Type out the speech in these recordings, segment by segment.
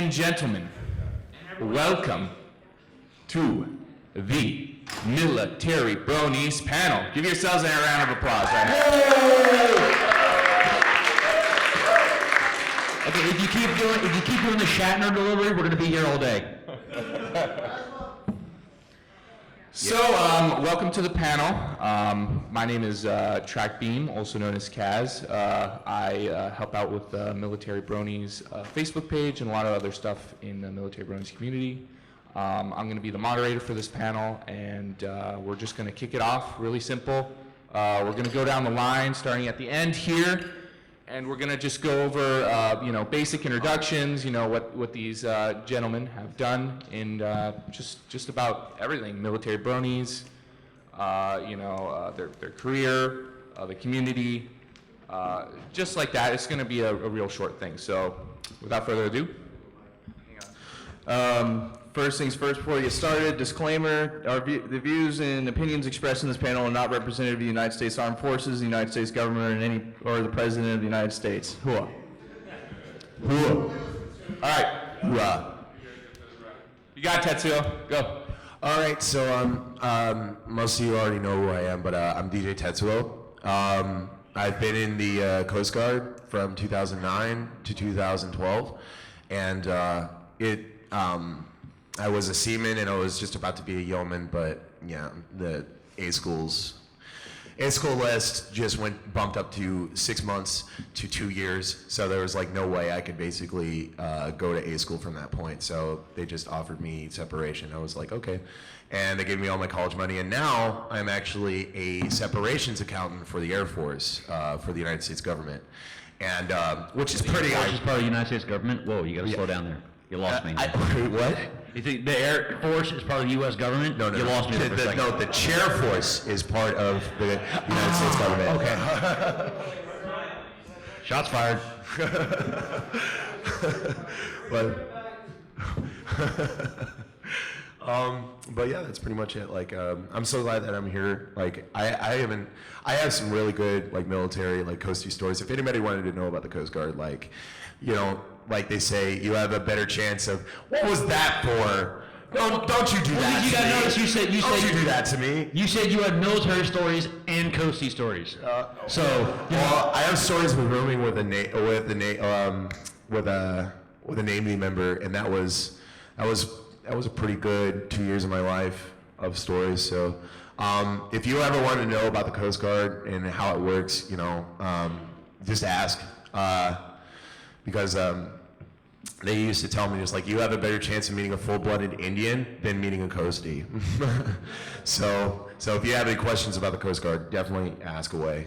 and gentlemen, welcome to the Military Bronies panel. Give yourselves a round of applause. Okay, if you keep doing the Shatner delivery, we're going to be here all day. So, welcome to the panel. My name is Trackbeam, also known as Kaz. I help out with the Military Bronies Facebook page and a lot of other stuff in the Military Bronies community. I'm going to be the moderator for this panel, and we're just going to kick it off really simple. We're going to go down the line, starting at the end here, and we're going to just go over, basic introductions, what these gentlemen have done in just about everything, Military Bronies, their career, the community, just like that. It's going to be a real short thing. So, without further ado. First things first, before we get started, disclaimer, the views and opinions expressed in this panel are not representative of the United States Armed Forces, the United States government, or the President of the United States. Hooah. Hooah. All right. Hooah. You got it, Tetsuo. Go. All right, so most of you already know who I am, but I'm DJ Tetsuo. I've been in the Coast Guard from 2009 to 2012, and I was a seaman and I was just about to be a yeoman, but yeah, the A school list just bumped up to 6 months to 2 years, so there was like no way I could basically go to A school from that point. So they just offered me separation. I was like, okay, and they gave me all my college money, and now I'm actually a separations accountant for the Air Force for the United States government, and which is pretty. Which is part of the United States government? Whoa, you got to slow down there. You lost me. What? You think the Air Force is part of the U.S. government? No. You lost me there for a second. No, the Chair Force is part of the United States government. Okay. Shots fired. But yeah, that's pretty much it. Like, I'm so glad that I'm here. Like, I have some really good like military like coastie stories. If anybody wanted to know about the Coast Guard, like, like they say, you have a better chance of, what was that for? Don't you do that You to got to me. notice you said do that to me. You said you had military stories and coastie stories. Well, I have stories of rooming with a Navy member, and that was a pretty good 2 years of my life of stories. So, if you ever want to know about the Coast Guard and how it works, just ask. Because they used to tell me, just like, you have a better chance of meeting a full-blooded Indian than meeting a coastie. so if you have any questions about the Coast Guard, definitely ask away.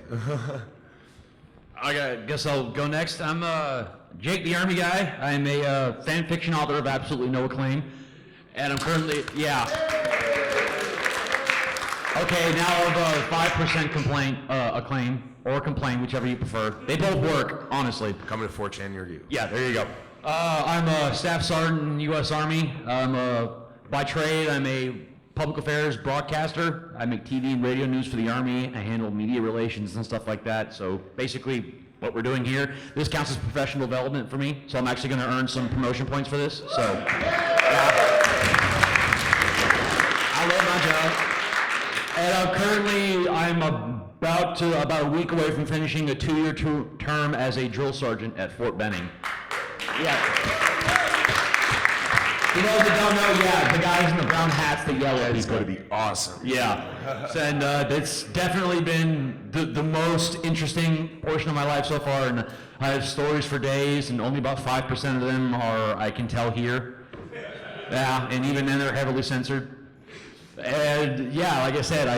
I guess I'll go next. I'm Jake, the Army guy. I'm a fan fiction author of absolutely no acclaim, and I'm currently, Okay, now of 5% acclaim, or complain, whichever you prefer. They both work, honestly. Coming to 4chan near you. Yeah, there you go. I'm a staff sergeant in the U.S. Army. By trade, I'm a public affairs broadcaster. I make TV and radio news for the Army. I handle media relations and stuff like that. So basically, what we're doing here, this counts as professional development for me. So I'm actually going to earn some promotion points for this. So, I love my job. And currently, I'm about a week away from finishing a 2-year term as a drill sergeant at Fort Benning. Yeah. You know, if you don't know, the guys in the brown hats that yell at It's people. going to be awesome. Yeah. And it's definitely been the most interesting portion of my life so far, and I have stories for days, and only about 5% of them are I can tell here. Yeah, and even then they're heavily censored. And yeah, like I said,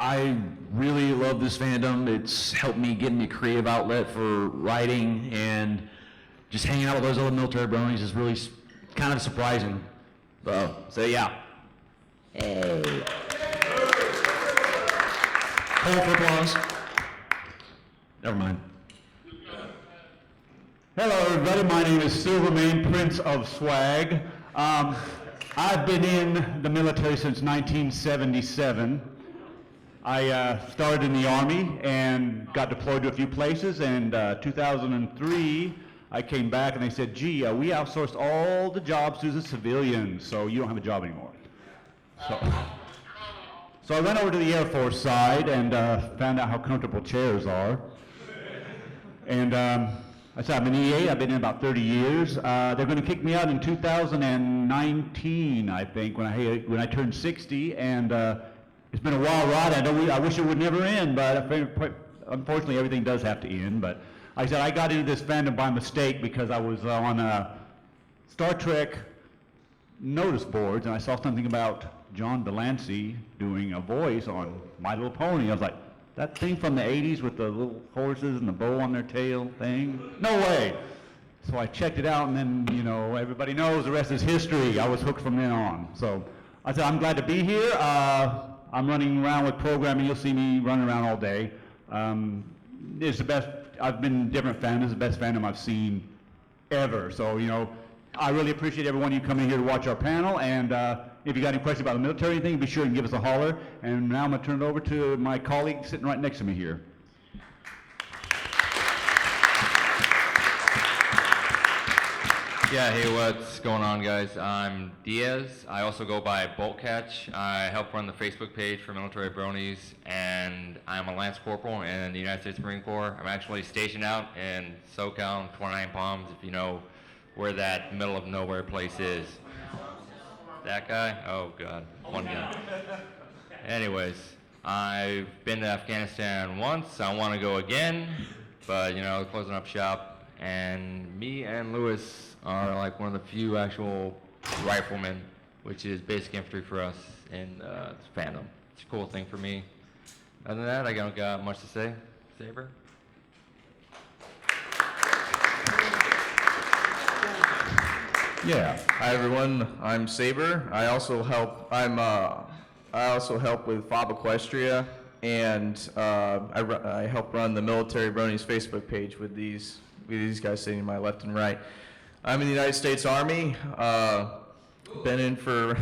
I really love this fandom. It's helped me get into a creative outlet for writing, and just hanging out with those other military bronies is really kind of surprising. So yeah. Hey. Hold for applause. Never mind. Hello everybody, my name is Silvermane, Prince of Swag. I've been in the military since 1977. I started in the Army and got deployed to a few places, and 2003 I came back and they said, gee, we outsourced all the jobs to the civilians, so you don't have a job anymore. So I went over to the Air Force side and found out how comfortable chairs are. And I said, I'm an EA, I've been in about 30 years. They're going to kick me out in 2019, I think, when I turned 60. And it's been a wild ride. I wish it would never end, but unfortunately everything does have to end. But I said I got into this fandom by mistake because I was on Star Trek notice boards and I saw something about John Delancey doing a voice on My Little Pony. I was like, that thing from the 80s with the little horses and the bow on their tail thing? No way. So I checked it out, and then, you know, everybody knows the rest is history. I was hooked from then on. So I said, I'm glad to be here. I'm running around with programming. You'll see me running around all day. It's the best. I've been in different fandoms. It's the best fandom I've seen ever. So, you know, I really appreciate everyone you coming here to watch our panel. And if you got any questions about the military or anything, be sure and give us a holler. And now I'm going to turn it over to my colleague sitting right next to me here. Yeah, hey, what's going on, guys? I'm Diaz. I also go by Bolt Catch. I help run the Facebook page for Military Bronies, and I'm a Lance Corporal in the United States Marine Corps. I'm actually stationed out in SoCal, 29 Palms, if you know where that middle of nowhere place is. That guy? Oh, God. One guy. Anyways, I've been to Afghanistan once. I want to go again, but, you know, closing up shop. And me and Lewis are like one of the few actual riflemen, which is basic infantry for us in fandom. It's a cool thing for me. Other than that, I don't got much to say. Saber? Yeah. Hi everyone. I'm Saber. I also help. I also help with FOB Equestria, and I help run the Military Bronies Facebook page with these guys sitting to my left and right. I'm in the United States Army. I've been in for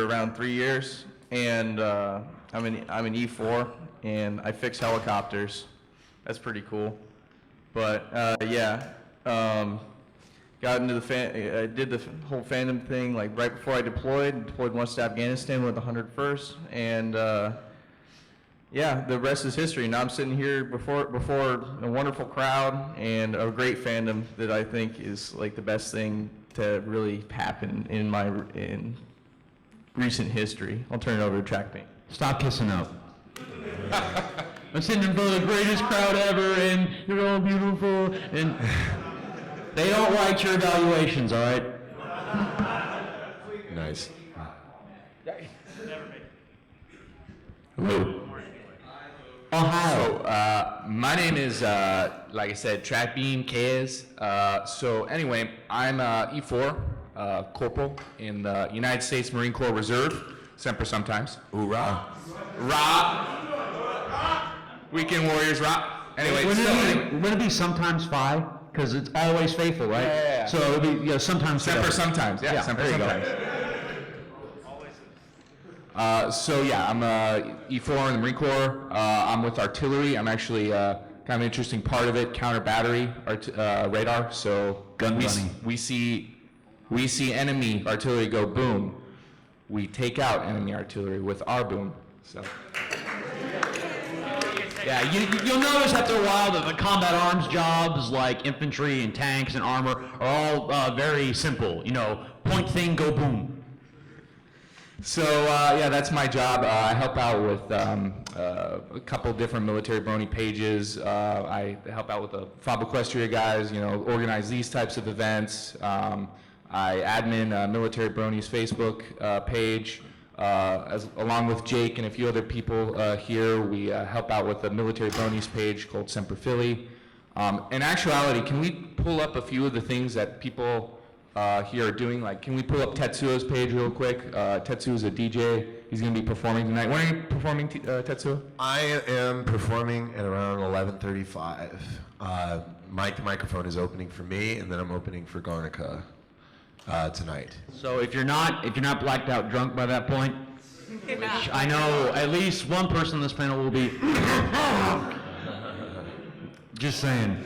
around 3 years, and I'm an E4, and I fix helicopters. That's pretty cool. But yeah, got into I did the whole fandom thing like right before I deployed once to Afghanistan with the 101st, and yeah, the rest is history. Now I'm sitting here before a wonderful crowd and a great fandom that I think is like the best thing to really happen in recent history. I'll turn it over to Trackbeam. Stop kissing up. I'm sitting in front of the greatest crowd ever, and you're all beautiful, and they don't write your evaluations, all right? Nice. Hello. Ohio. So, my name is, like I said, Trackbeam, Kaz. So anyway, I'm E4 Corporal in the United States Marine Corps Reserve, Semper sometimes. Hoorah. Ra. Weekend Warriors, Ra. Anyway, Wouldn't it be sometimes phi? Because it's always faithful, right? Yeah. So it would be, sometimes Semper sometimes, yeah, Semper there you go. sometimes. So yeah, I'm E4 in the Marine Corps. I'm with artillery. I'm actually kind of an interesting part of it, counter battery radar. So we see enemy artillery go boom. We take out enemy artillery with our boom. So Yeah, you'll notice after a while that the combat arms jobs like infantry and tanks and armor are all very simple. You know, point thing, go boom. So yeah, that's my job. I help out with a couple different military brony pages. I help out with the FOB Equestria guys, you know, organize these types of events. I admin Military Bronies Facebook page. Along with Jake and a few other people here, we help out with the Military Bronies page called Semper Philly. In actuality, can we pull up a few of the things that people here are doing? Like, can we pull up Tetsuo's page real quick? Tetsuo's a DJ. He's going to be performing tonight. When are you performing, Tetsuo? I am performing at around 11:35. The microphone is opening for me, and then I'm opening for Garnica tonight. So if you're not blacked out drunk by that point, which I know at least one person on this panel will be. Just saying.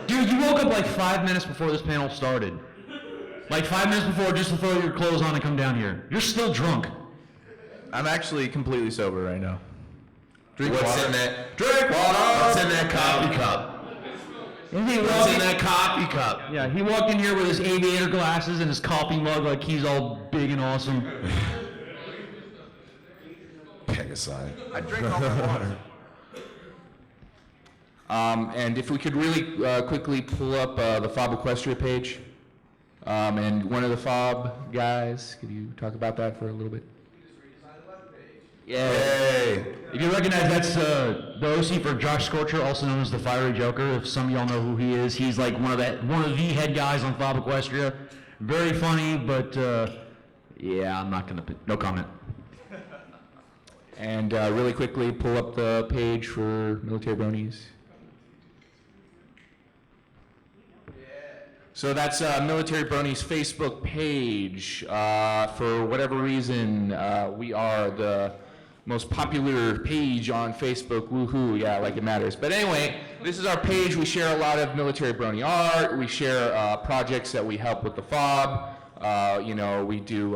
Dude, you woke up like 5 minutes before this panel started. Like 5 minutes before, just to throw your clothes on and come down here. You're still drunk. I'm actually completely sober right now. Drink water. In that? Drink water. What's in that coffee cup? What's in that coffee cup? Yeah, he walked in here with his aviator glasses and his coffee mug like he's all big and awesome. Peg aside. I drink all my water. And if we could really quickly pull up the Fob Equestria page. And one of the Fob guys, could you talk about that for a little bit? Yay! If you recognize, that's the OC for Josh Scorcher, also known as the Fiery Joker. If some of y'all know who he is, he's like one of the head guys on Fob Equestria. Very funny, but yeah, I'm not gonna. No comment. And really quickly pull up the page for Military Bronies. So that's Military Bronies' Facebook page. For whatever reason, we are the most popular page on Facebook. Woohoo! Yeah, like it matters. But anyway, this is our page. We share a lot of Military Brony art. We share projects that we help with the FOB. We do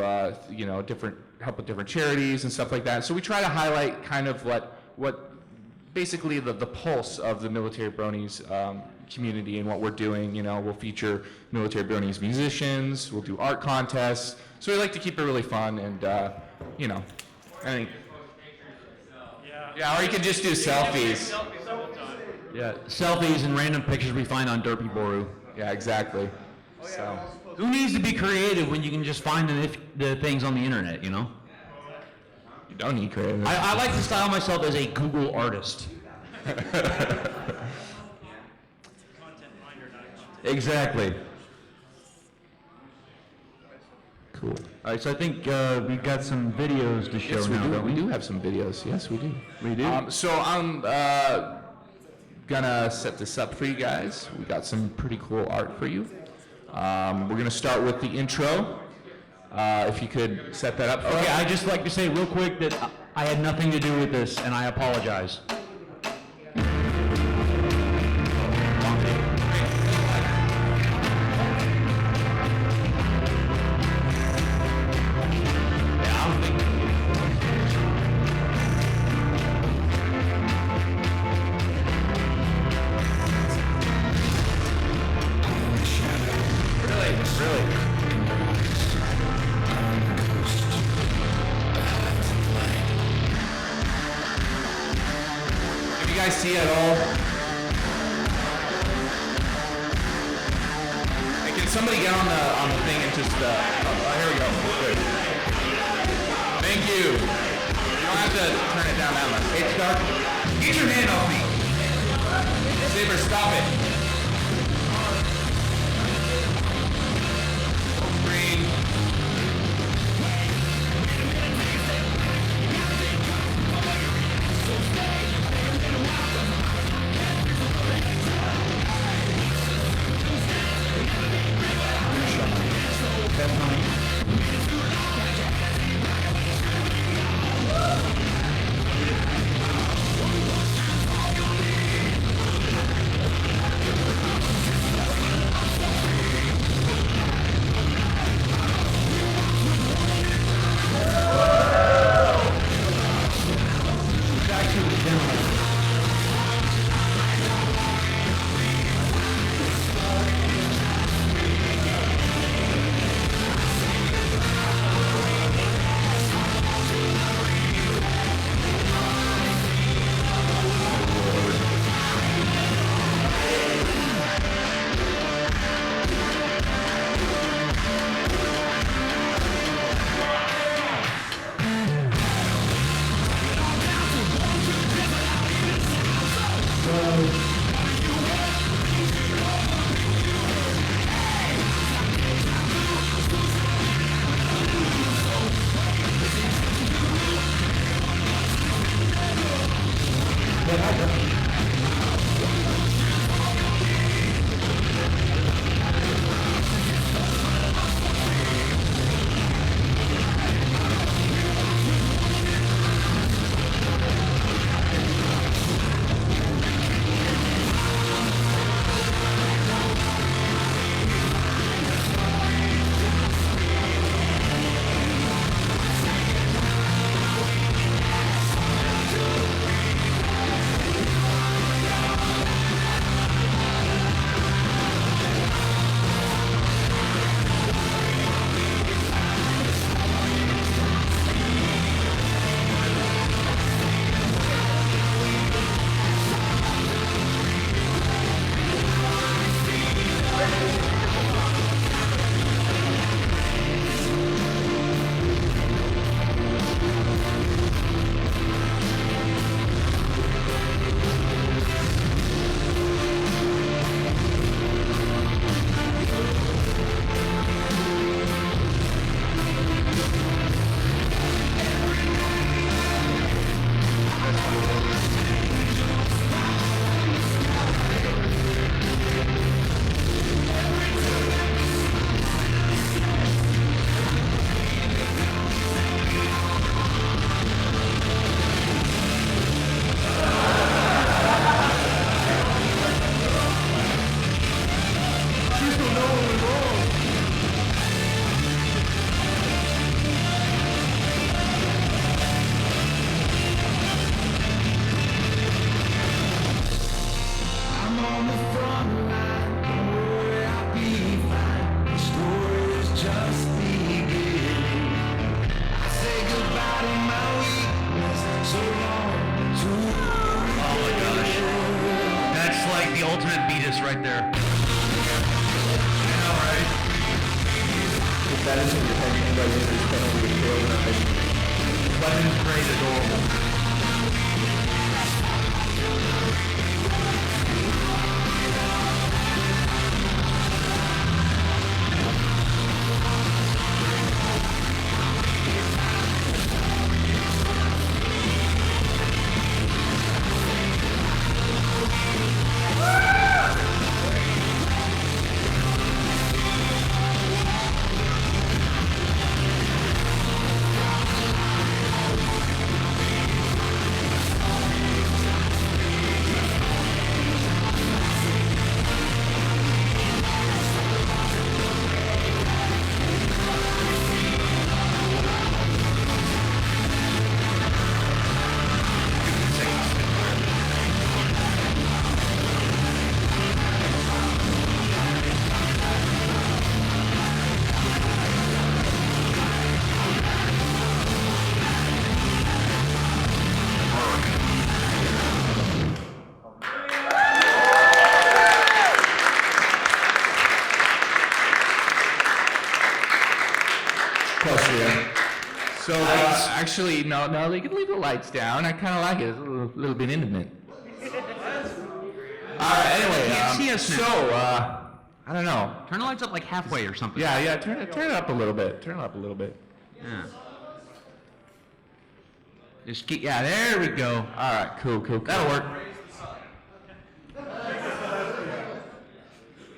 different help with different charities and stuff like that. So we try to highlight kind of what basically the pulse of the Military Bronies community and what we're doing. We'll feature Military Bronies musicians. We'll do art contests. So we like to keep it really fun and I think. Yeah, or you could just do selfies. Yeah, selfies and random pictures we find on Derpy Boru. Yeah, exactly. So. Who needs to be creative when you can just find the things on the internet, You don't need creative. I like to style myself as a Google artist. Exactly. Cool. All right, so I think we've got some videos to show Yes, we now, do. don't We do have some videos. Yes, we do. We do? So I'm gonna set this up for you guys. We got some pretty cool art for you. We're gonna start with the intro. If you could set that up for Okay, us. I'd just like to say real quick that I had nothing to do with this, and I apologize. Can you guys see at all? Hey, can somebody get on the thing and just here we go. Good. Thank you. You don't have to turn it down that much. It's dark. Get your hand off me. Saber, stop it. Green. right there. If that isn't your head, you guys are just penalty of failure in high school. Weapons grade adorable. So, actually, no, they can leave the lights down. I kind of like it. It's a little bit intimate. Anyway, can't see us now. so, I don't know. Turn the lights up like halfway or something. Yeah, turn it up a little bit. Turn it up a little bit. Yeah. Just keep, yeah, there we go. All right, cool. That'll work.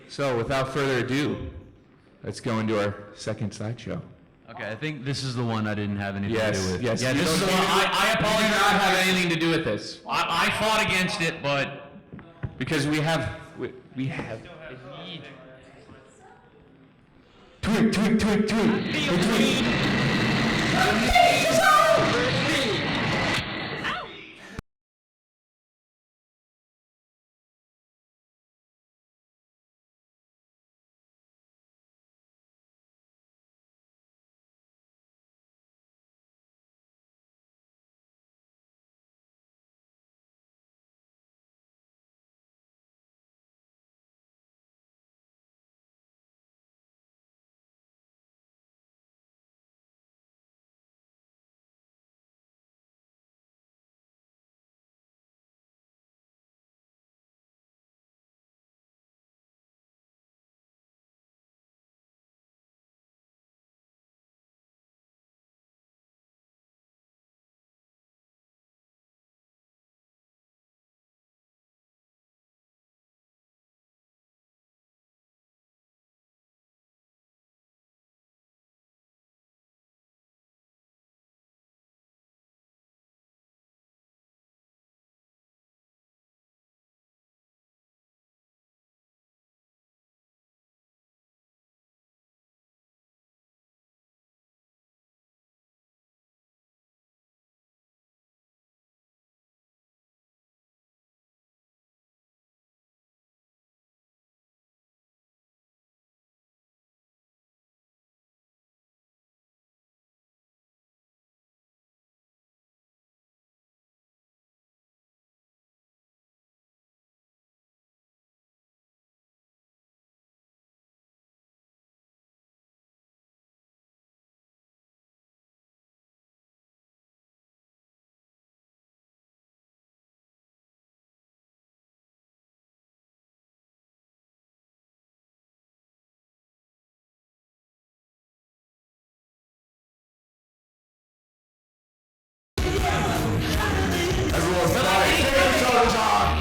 So, without further ado, let's go into our second slideshow. Okay, I think this is the one I didn't have anything to do with. Yes. Yeah, You this is the don't- one. I You do apologize. not have anything to do with this I fought against it, but because we have. Tweet.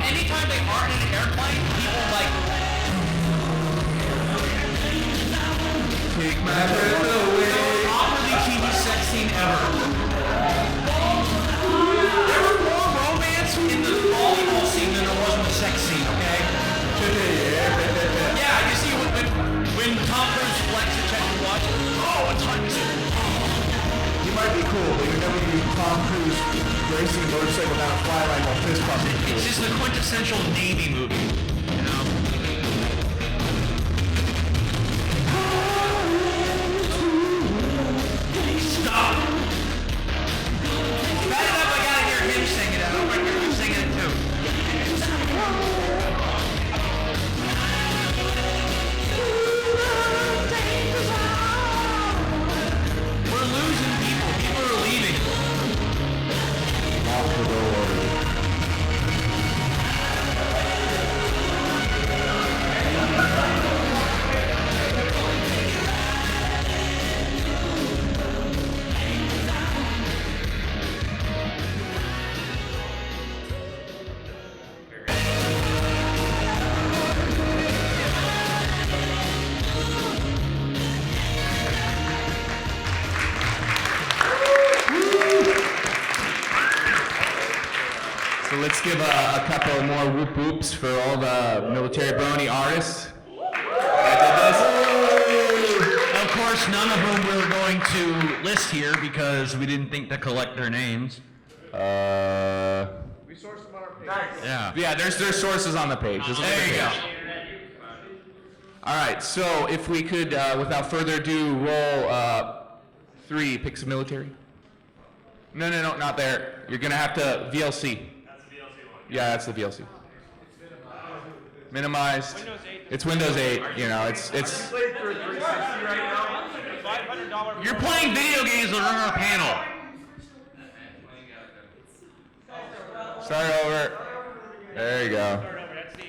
anytime they aren't in an airplane, people like. Take my breath away. Awkwardly cheesy sex scene ever. There was more romance in the volleyball scene than there was in the sex scene, okay? Yeah, you see when Tom Cruise flexes check your watch. Oh, it's hot. You might be cool, but you're never gonna be Tom Cruise racing a motorcycle down a fly line while fist pumping. It's just the quintessential Navy movie, you know? Stop! Bad enough I gotta hear him sing it. I hope I hear you singing it too. Let's give a couple more whoop whoops for all the military brony artists that did this. Of course, none of whom we're going to list here because we didn't think to collect their names. We sourced them on our page. Yeah. Yeah, there's sources on the page. Just look at There the you go. page. All right, so if we could, without further ado, roll 3 picks of military. No, not there. You're gonna have to VLC. That's the VLC one. Yeah, that's the VLC. Minimized. Windows 8. It's Windows 8. You know, it's. Played through 360 right now. $500. You're playing video games that are on our panel. Start over. There you go. That's the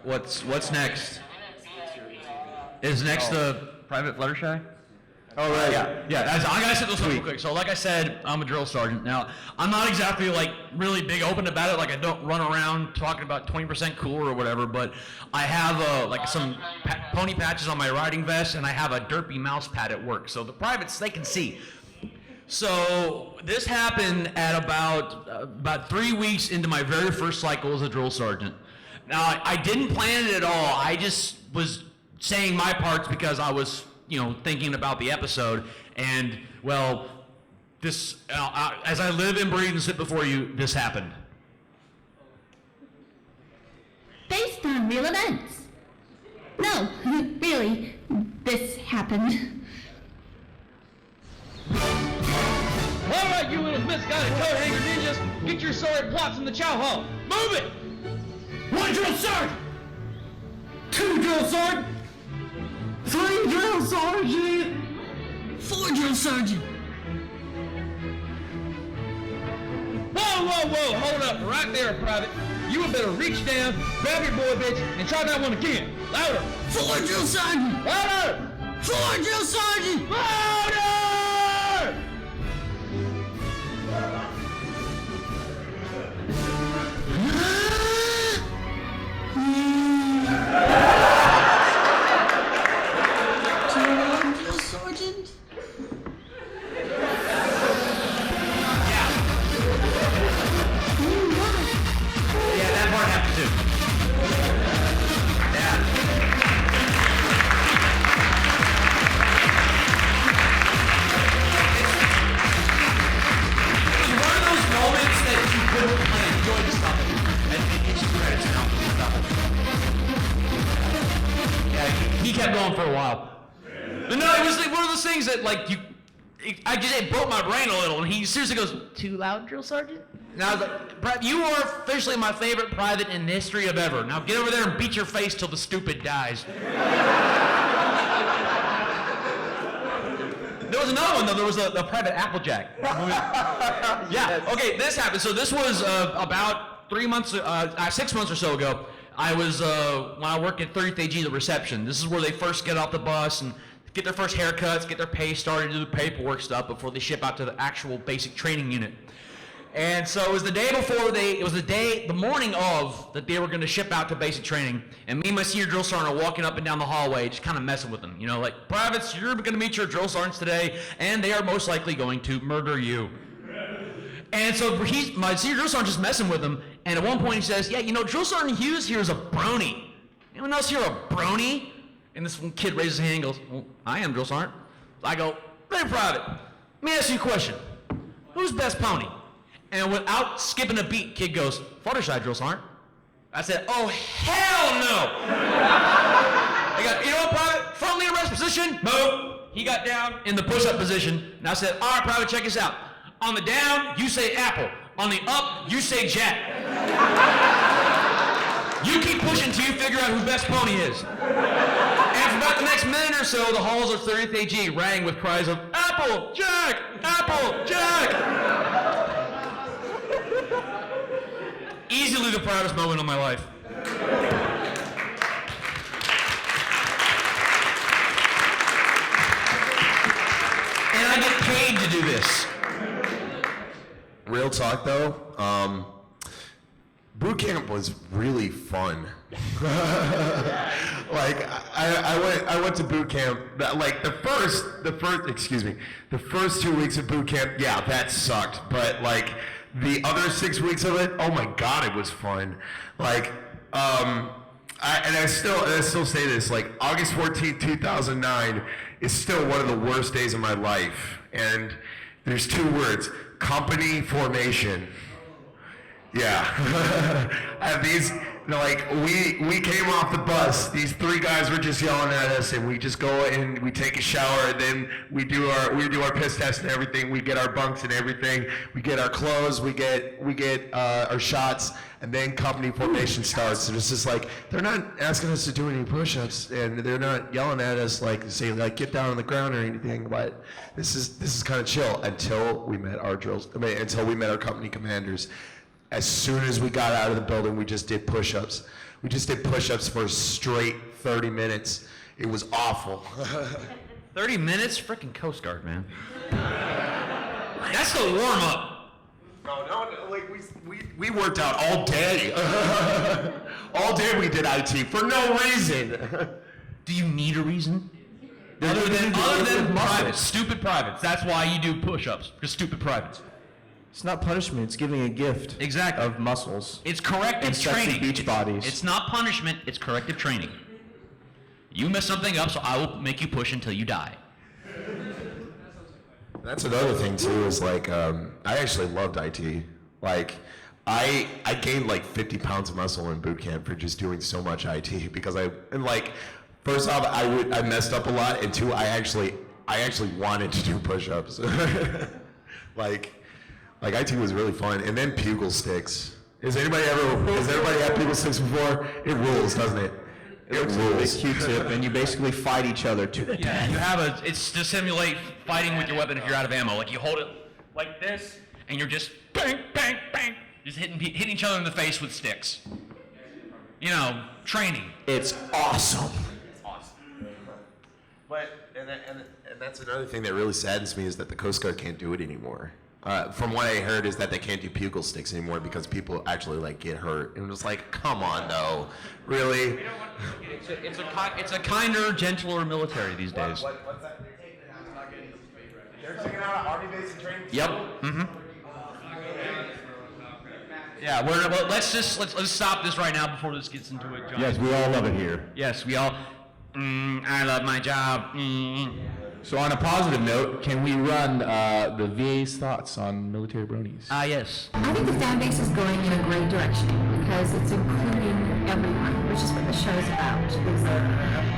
what's next? Is next the private Fluttershy? Oh, right. Yeah. I gotta say this real quick. So, like I said, I'm a drill sergeant. Now, I'm not exactly like really big open about it. Like, I don't run around talking about 20% cooler or whatever. But I have like some pony patches on my riding vest, and I have a derpy mouse pad at work. So the privates, they can see. So this happened at about 3 weeks into my very first cycle as a drill sergeant. Now, I didn't plan it at all. I just was saying my parts because I was, thinking about the episode. And, well, this, as I live and breathe and sit before you, this happened. Based on real events. No, really, this happened. All right, you little misguided coat hanger ninjas, get your sorry plots in the chow hall. Move it! 1 drill sergeant! 2 drill sergeant! 3 drill sergeant! 4 drill sergeant! Whoa, hold up, right there, Private. You had better reach down, grab your boy bitch, and try that one again. Louder! 4 drill sergeant! Louder! 4 drill sergeant! Louder! He kept going for a while. But no, it was like one of those things that it broke my brain a little, and he seriously goes, "Too loud, drill sergeant?" And I was like, "You are officially my favorite private in the history of ever. Now get over there and beat your face till the stupid dies." There was another one though. There was a private Applejack. Yeah. Okay, this happened. So this was about 6 months or so ago. I was when I worked at 30th AG, the reception. This is where they first get off the bus and get their first haircuts, get their pay started, do the paperwork stuff before they ship out to the actual basic training unit. And so it was the day before the morning of that they were going to ship out to basic training. And me and my senior drill sergeant are walking up and down the hallway, just kind of messing with them. Like, privates, you're going to meet your drill sergeants today, and they are most likely going to murder you. And so my senior drill sergeant just messing with him. And at one point he says, "Yeah, Drill Sergeant Hughes here is a brony. Anyone else here a brony?" And this one kid raises his hand and goes, "Well, I am, Drill Sergeant." I go, "Very private. Let me ask you a question. Who's best pony?" And without skipping a beat, kid goes, "Fluttershy, Drill Sergeant." I said, "Oh, hell no." I got, "You know what, private? Firmly in rest position." Move. He got down in the push-up position. And I said, "All right, private, check this out. On the down, you say apple. On the up, you say jack. You keep pushing till you figure out who best pony is." And for about the next minute or so, the halls of 30th AG rang with cries of, "Apple, Jack! Apple, Jack!" Easily the proudest moment of my life. And I get paid to do this. Real talk though, boot camp was really fun. Like I went to boot camp. Like the first 2 weeks of boot camp, yeah, that sucked. But like the other 6 weeks of it, oh my God, it was fun. Like I still say this. Like August 14th, 2009 is still one of the worst days of my life. And there's 2 words. Company formation. Yeah. We came off the bus. These 3 guys were just yelling at us, and we just go and we take a shower, and then we do our piss test and everything. We get our bunks and everything. We get our clothes. We get our shots, and then company formation starts. And it's just like they're not asking us to do any push-ups, and they're not yelling at us like say like get down on the ground or anything. But this is kind of chill until we met our until we met our company commanders. As soon as we got out of the building, we just did push-ups. We just did push-ups for straight 30 minutes. It was awful. 30 minutes? Freaking Coast Guard, man. That's the warm-up. No, like we worked out all day. All day we did IT for no reason. Do you need a reason? Other than privates, stupid privates. That's why you do push-ups, because stupid privates. It's not punishment, it's giving a gift. Exactly. Of muscles. It's corrective And sexy training. beach bodies. It's not punishment, it's corrective training. You mess something up, so I will make you push until you die. That's another thing too, is like, I actually loved IT. Like, I gained like 50 pounds of muscle in boot camp for just doing so much IT because first off, I messed up a lot, and two, I actually wanted to do push-ups. like IT was really fun, and then pugil sticks. Has anybody had pugil sticks before? It rules, doesn't it? It rules. A Q-tip, and you basically fight each other to Yeah, you have it's to simulate fighting with your weapon if you're out of ammo. Like you hold it like this, and you're just bang, bang, bang, just hitting each other in the face with sticks. You know, training. It's awesome. But and that's another thing that really saddens me is that the Coast Guard can't do it anymore. From what I heard is that they can't do pugil sticks anymore because people actually like get hurt. And it was like, come on though, really? It's a kinder, gentler military these days. What's that? They're taking out an army base and training. Yep. Mm-hmm. Yeah, let's stop this right now before this gets into it, John. Yes, we all love it here. Yes, we all. I love my job. So on a positive note, can we run the VA's thoughts on military bronies? Yes. I think the fan base is going in a great direction because it's including everyone, which is what the show's about. There's a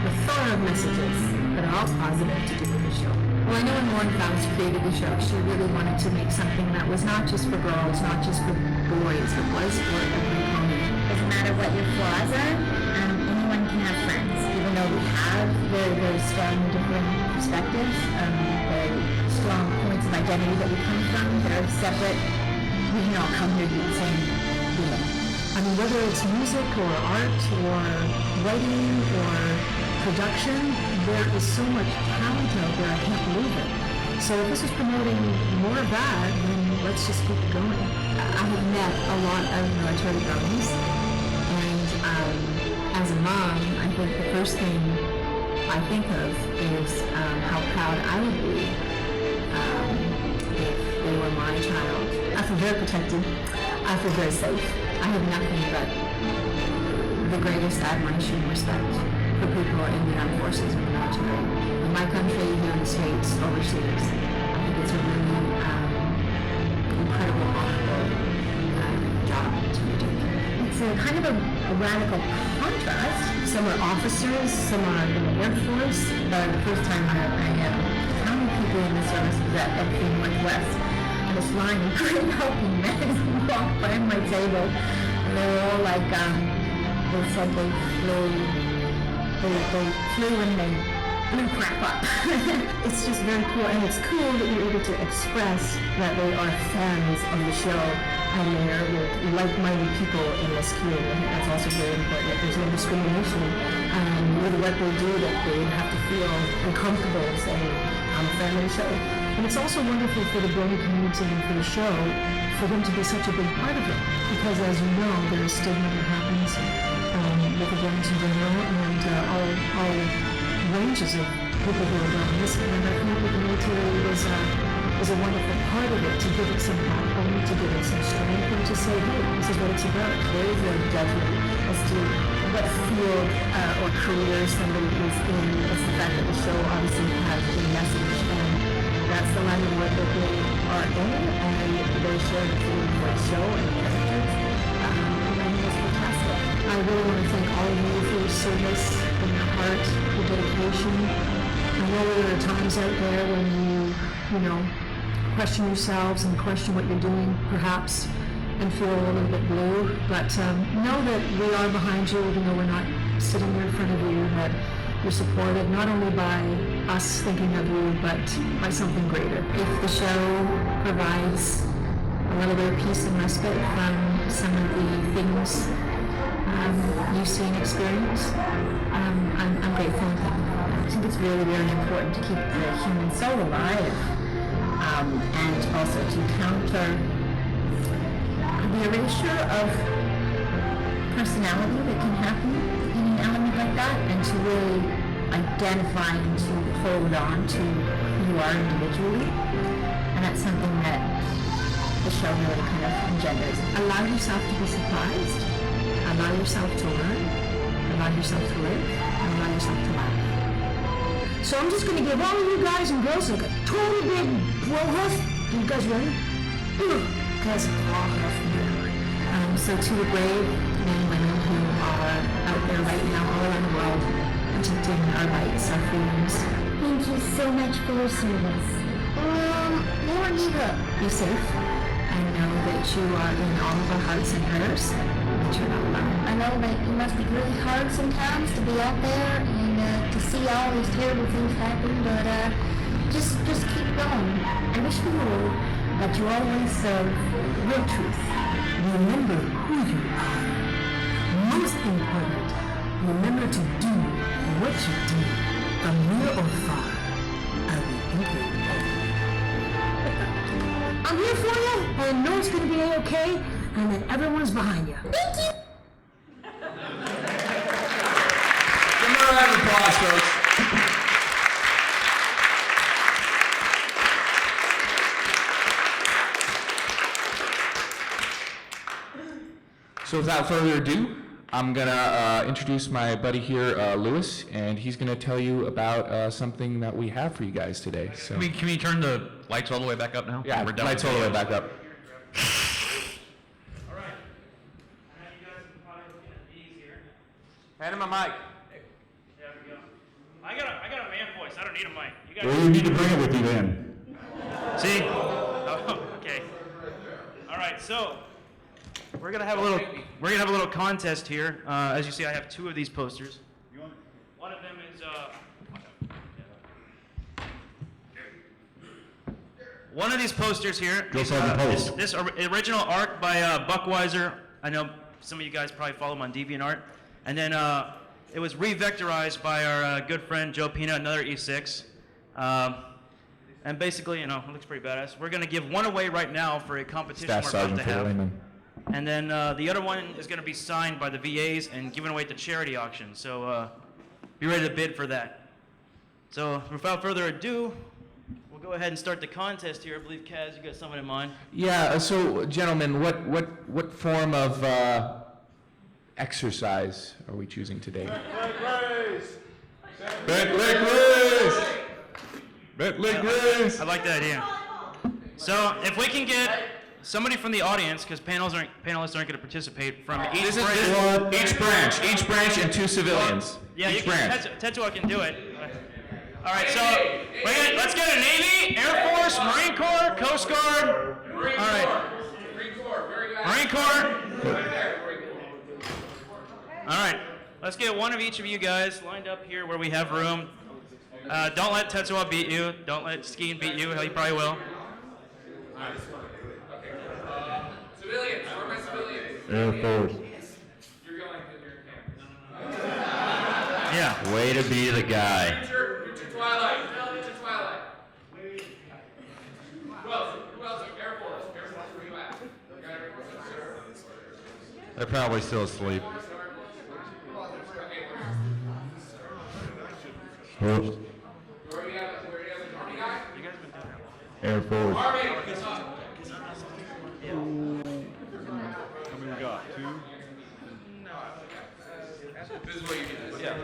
plethora of messages that are all positive to do with the show. Well, I know when Lauren Faust created the show, she really wanted to make something that was not just for girls, not just for boys, but was for every pony. Doesn't matter what your flaws are, anyone can have friends. Even though we have very strong different perspectives, very strong points of identity that we come from that are separate, we can all come here to do the same deal. I mean, whether it's music or art or writing or production, there is so much talent out there, I can't believe it. So if this is promoting more of that, then let's just keep it going. I have met a lot of military bronies, and as a mom, I think the first thing I think of is how proud I would be if they were my child. I feel very protected. I feel very safe. I have nothing but the greatest admiration and respect for people in the armed forces and the military. In my country, here in the States, overseas, I think it's a really incredible, honorable job to be doing. It's a kind of a radical contrast. Some are officers, some are in the Air Force. The first time I how many people in the service was at the Northwest? And this line of great helping men walked by my table, and they were all like, they said they flew and they blew crap up. It's just very cool, and it's cool that you're able to express that they are fans of the show and they're with like-minded people in this community. I think that's also very important, that there's no discrimination with what they do, that they have to feel uncomfortable saying, I'm a fan of the show. And it's also wonderful for the brony community and for the show for them to be such a big part of it, because as you know, there is stigma that happens with the bronies in general, and all ranges of people who are bronies, and I think that the military was a wonderful part of it, to give it some backbone, to give it some strength, and to say, hey, this is what it's about. There is a judgment as to what field or career somebody is in. It's the fact that the show obviously has a message, and that's the line of work that they are in, and they share the theme for the show and the characters. And it's fantastic. I really want to thank all of you for your service and your heart, your dedication. I know there are times out there when you know, question yourselves and question what you're doing, perhaps, and feel a little bit blue. But know that we are behind you, even though we're not sitting there in front of you, that you're supported not only by us thinking of you, but by something greater. If the show provides a little bit of peace and respite from some of the things you've seen experience, I'm grateful. I think it's really, really important to keep the human soul alive, and also to counter the erasure of personality that can happen in an element like that, and to really identify and to hold on to who you are individually. And that's something that the show really kind of engenders. Allow yourself to be surprised, allow yourself to learn, allow yourself to live, and allow yourself to laugh. So I'm just going to give all of you guys and girls like a total big blow huff. You guys ready? Guys, all huff. So to the brave men and women who are out there right now all around the world protecting our rights, our freedoms. Thank you so much for your service. More Eva. Be safe and know that you are in all of our hearts and prayers, that you're not alone. I know that it must be really hard sometimes to be out there and to see all these terrible things happen, but just keep going. I wish you knew that you always serve real truth. Remember who you are. Most important, remember to do what you do, from near or far. I'll be thinking of you. I'm here for you, and know it's going to be okay, and that everyone's behind you. Thank you. Give them a round of applause, folks. So without further ado, I'm gonna introduce my buddy here, Lewis, and he's gonna tell you about something that we have for you guys today. So Can we turn the lights all the way back up now? yeah, We're done lights with all the way video. back up. All right. I have you guys probably looking at these here. Hand him a mic. There we go. I got a man voice. I don't need a mic. You guys. Well, you need to bring it with you then. See? Oh, okay. All right. So we're gonna have a little contest here. As you see, I have two of these posters. One of them is one of these posters here. Go is, for the post. this original art by Buckweiser. I know some of you guys probably follow him on DeviantArt. And then it was re-vectorized by our good friend Joe Pina, another E6. And basically, you know, it looks pretty badass. We're gonna give one away right now for a competition Staff we're about Sergeant to for the have. layman. And then the other one is going to be signed by the VAs and given away at the charity auction. So be ready to bid for that. So without further ado, we'll go ahead and start the contest here. I believe, Kaz, you got something in mind. Yeah. So, gentlemen, what form of exercise are we choosing today? Bent leg race. Bent leg race. I like that idea. So if we can get somebody from the audience, because panelists aren't going to participate, from each branch. Each branch and two civilians. Yeah, each you can. branch. Tetua can do it. All right, so let's get a Navy, Air Force, Marine Corps, Coast Guard. All right. Marine Corps. All right, let's get one of each of you guys lined up here where we have room. Don't let Tetsuo beat you. Don't let Skeen beat you. He probably will. Civilians, where are my civilians? Air Force. You're going to your camp. Yeah. Way to be the guy. Future Twilight. Future Twilight. Who else? Air Force. Air Force, where you at? They're probably still asleep. First. Where you at? Army guy? Air Force. Army. This is what you do. Yeah.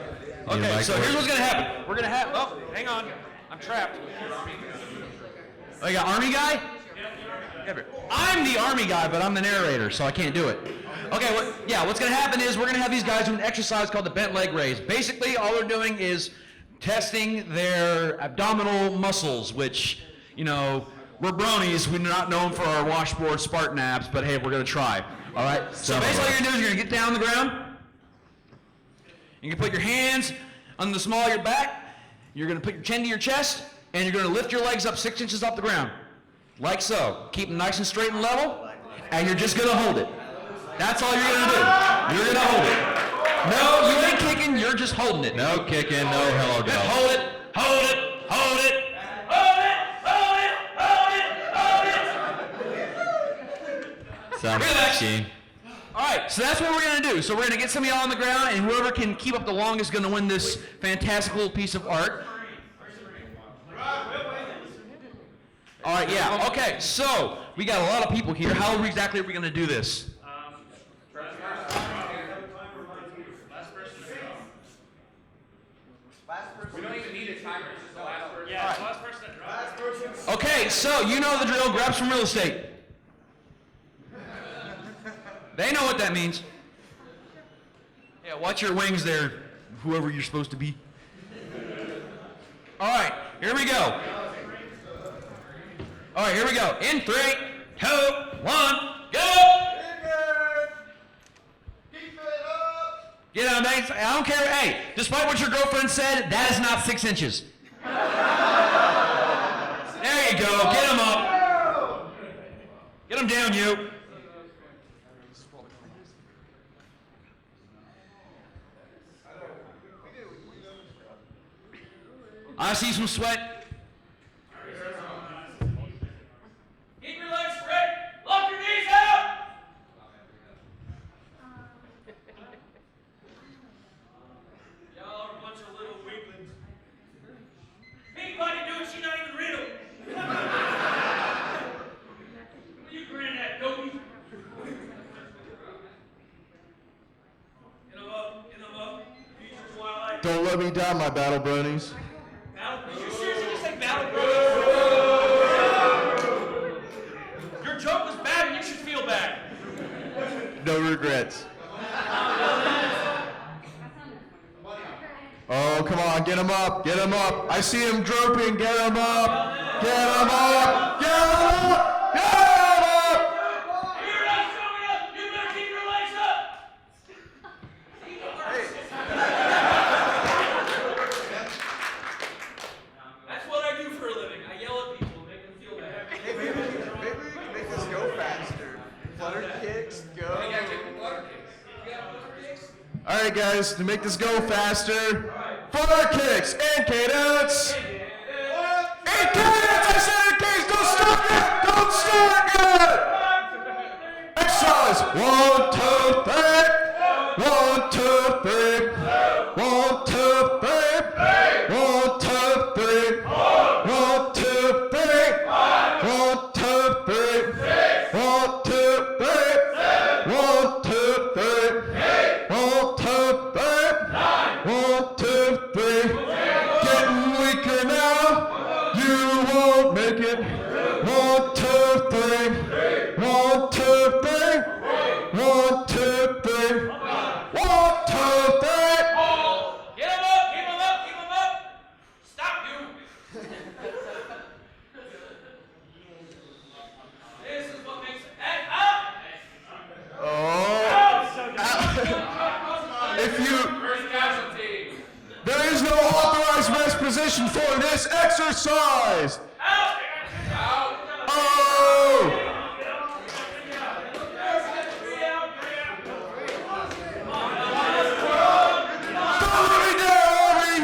Okay, so here's what's gonna happen. We're gonna have. Oh, hang on. I'm trapped. Oh, you got Army guy? I'm the Army guy, but I'm the narrator, so I can't do it. Okay, what's going to happen is we're going to have these guys do an exercise called the bent leg raise. Basically, all they're doing is testing their abdominal muscles, which, you know, we're bronies. We're not known for our washboard Spartan abs, but hey, we're going to try. All right? So basically, all you're going to do is you're going to get down on the ground. You can put your hands on the small of your back. You're going to put your chin to your chest, and you're going to lift your legs up 6 inches off the ground. Like so. Keep them nice and straight and level, and you're just going to hold it. That's all you're gonna do. You're gonna hold it. No, you ain't kicking, you're just holding it. No kicking, no hello Just go. hold it, hold it, hold it. Sounds Relax. machine. All right, so that's what we're going to do. So we're going to get some of y'all on the ground, and whoever can keep up the longest is going to win this fantastic little piece of art. All right, yeah, okay, so we got a lot of people here. How exactly are we going to do this? We don't even need a timer, it's just the last person. Yeah, the last person that drops. Okay, so you know the drill. Grab some real estate. They know what that means. Yeah, watch your wings there, whoever you're supposed to be. All right, here we go. All right, here we go. In 3, 2, 1, go! Get on, thanks. I don't care. Hey, despite what your girlfriend said, that is not 6 inches. There you go. Get him up. Get him down, you. I see some sweat. Keep your legs straight. Lock your knees out. Y'all are a bunch of little weaklings. Anybody do it, she's not even real. What are you grinning at, dopey? Get 'em up, get 'em up. Future Twilight. Don't let me down, my battle bronies. Battle, did you seriously just say battle bro? Your joke was bad and you should feel bad. No regrets. Oh, come on, get him up, get him up. I see him drooping, get him up. Get him up, get him up, get him up. You're not strong enough. You better keep your legs up. That's what I do for a living. I yell at people and make them feel bad. Maybe we can make this go faster. Flutter kicks, go. All right, guys, to make this go faster, flutter kicks and cadence. And cadence, I said in case, don't start yet, don't start yet. Exercise, 1, 2, 3. 1, 2, 3. 1, 2, 3. 1, 2, 3. 1, 2, 3. 1, 2, 3. 1, 2, 3. 1, 2, 3. 1, 2, 3. 1, 2, 3. Getting weaker now. You won't make it. 1, 2, 3. 1, 2, 3. 1, 2, 3. 1, 2, 3. Get him up, keep him up, keep him up. Stop you. This is what makes it. Hey, up! If you, there is no authorized rest position for this exercise. Oh! Don't let me down, Army!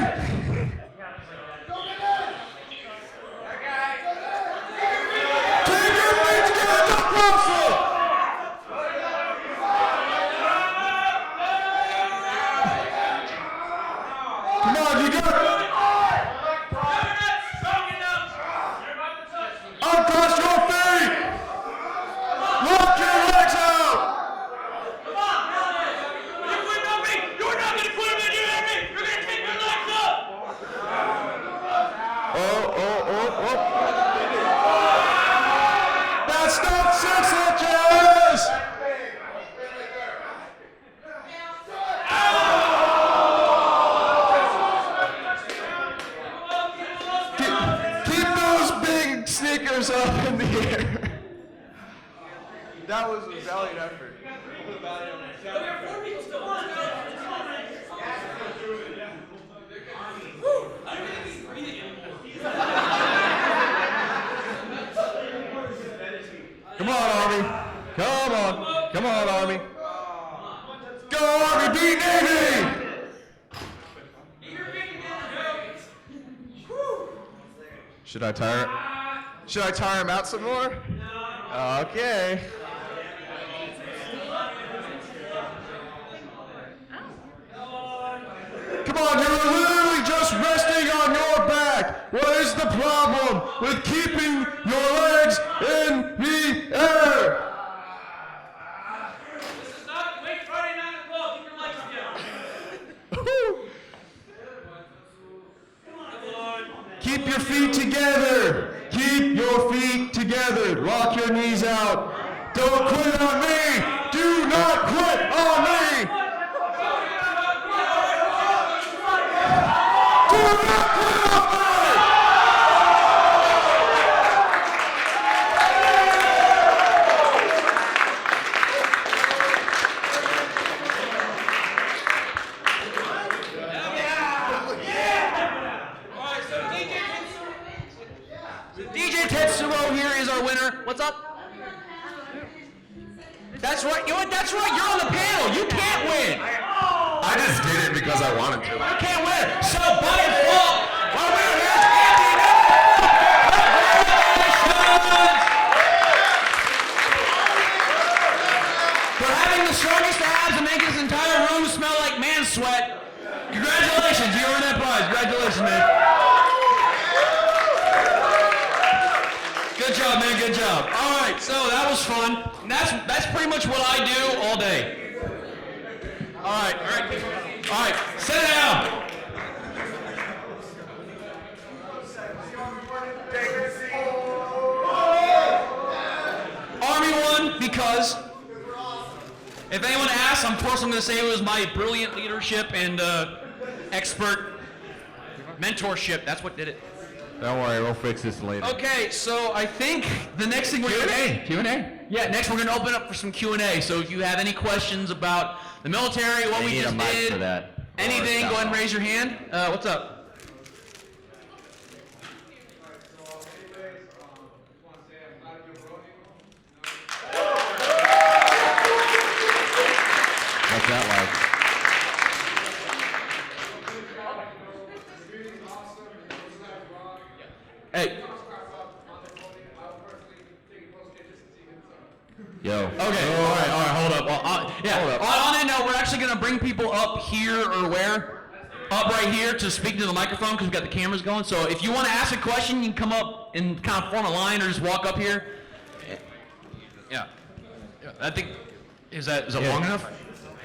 Keep your feet together, don't cross it! Come on, you got it! Uncross your feet! Lock your legs out! Oh. That's not 6 inches! Keep those big sneakers up in the air. That was a valiant effort. Come on, Army. Come on, Army. Should I tire him out some more? Okay. Come on, you're literally just resting on your back. What is the problem with keeping your legs in the air? This is not Wake Friday 9 o'clock. Keep your legs together. Keep your feet together. Keep your feet together. Lock your knees out. Don't quit on me. Do not quit on me. Do not quit on me. DJ Tetsuo here is our winner. What's up? That's right. You know what? That's right. You're on the panel. You can't win. I just did it because I wanted to. You can't win. So by default, our winner is Andy. For having the strongest abs and making this entire room smell like man sweat. Congratulations. You earned that prize. Congratulations, man. Good job, man. Good job. All right, so that was fun. And that's pretty much what I do all day. All right. Sit down. Army won because if anyone asks, I'm first going to say it was my brilliant leadership and expert mentorship. That's what did it. Don't worry, we'll fix this later. Okay, so I think the next thing we're going to Q&A. Yeah, next we're going to open up for some Q&A. So if you have any questions about the military, what we need a just mic did, for that. anything, go ahead and raise your hand. What's up? What's that like? Hey. Yo. Okay. All right. Hold up. Well, on that note, we're actually going to bring people up here or where? Up right here to speak to the microphone because we've got the cameras going. So if you want to ask a question, you can come up and kind of form a line or just walk up here. Yeah. I think is that long enough?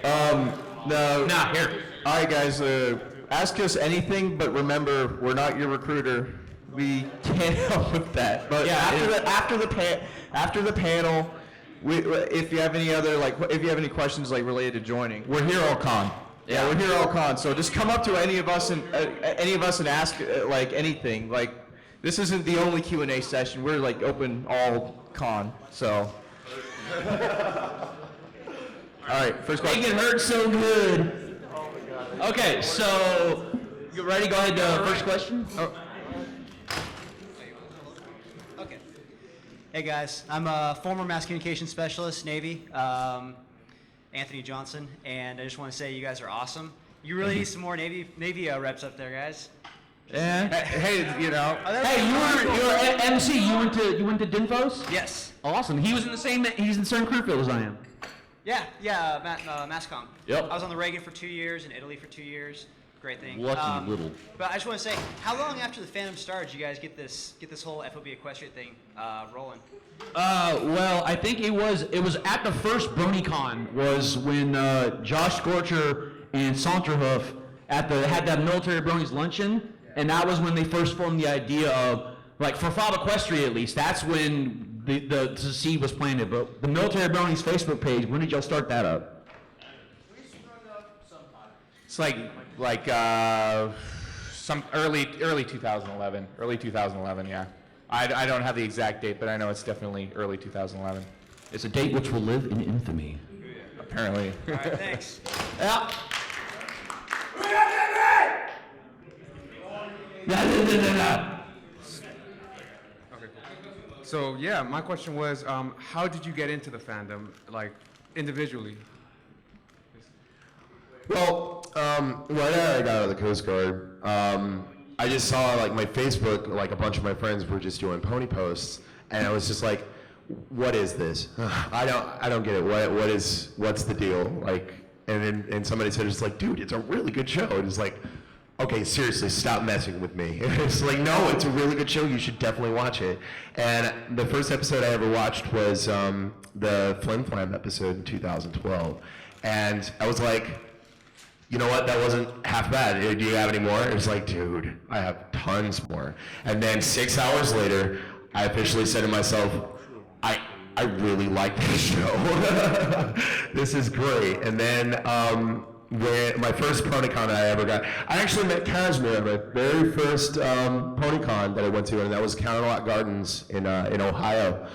No. Nah. Here. All right, guys. Ask us anything, but remember, we're not your recruiter. We can't help with that. But Yeah, after the panel, if you have any other if you have any questions related to joining, we're here all con. Yeah, we're here all con. So just come up to any of us and ask anything. This isn't the only Q&A session. We're open all con. So. All right, first question. Make it hurt so good. Oh my God. Okay, so you ready? Go ahead. First question. Okay. Hey guys, I'm a former mass communication specialist, Navy, Anthony Johnson, and I just want to say you guys are awesome. You really need some more Navy reps up there, guys. Yeah. Hey, Hey, you were at MC. You went to Dinfos? Yes. Awesome. He's in the same crew field as I am. Yeah, MASCOM. Yep. I was on the Reagan for 2 years, in Italy for 2 years. Great thing. Lucky little. But I just want to say, how long after the fandom started did you guys get this whole FOB Equestria thing rolling? Well, I think it was at the first BronyCon was when Josh Scorcher and Saunterhoof had that military Bronies luncheon, and that was when they first formed the idea of for FOB Equestria at least. That's when the seed was planted. But the military Bronies Facebook page, when did y'all start that up? We sprung up sometime. It's some early 2011. Early 2011, yeah. I don't have the exact date, but I know it's definitely early 2011. It's a date which will live in infamy. Apparently. All right, thanks. Yeah. So yeah, my question was, how did you get into the fandom, individually? Well, right after I got out of the Coast Guard, I I just saw like my Facebook, like a bunch of my friends were just doing pony posts, and I was just like, what is this? I don't get it. What's the deal? Like, and somebody said, it's like, dude, it's a really good show. And it's like, okay, seriously, stop messing with me. It's like, no, it's a really good show. You should definitely watch it. And the first episode I ever watched was the Flim Flam episode in 2012. And I was like, you know what, that wasn't half bad. Do you have any more? It was like, dude, I have tons more. And then 6 hours later, I officially said to myself, I really like this show. This is great. And then when my first PonyCon I ever got, I actually met Casimir at my very first PonyCon that I went to, and that was Counterlot Gardens in Ohio.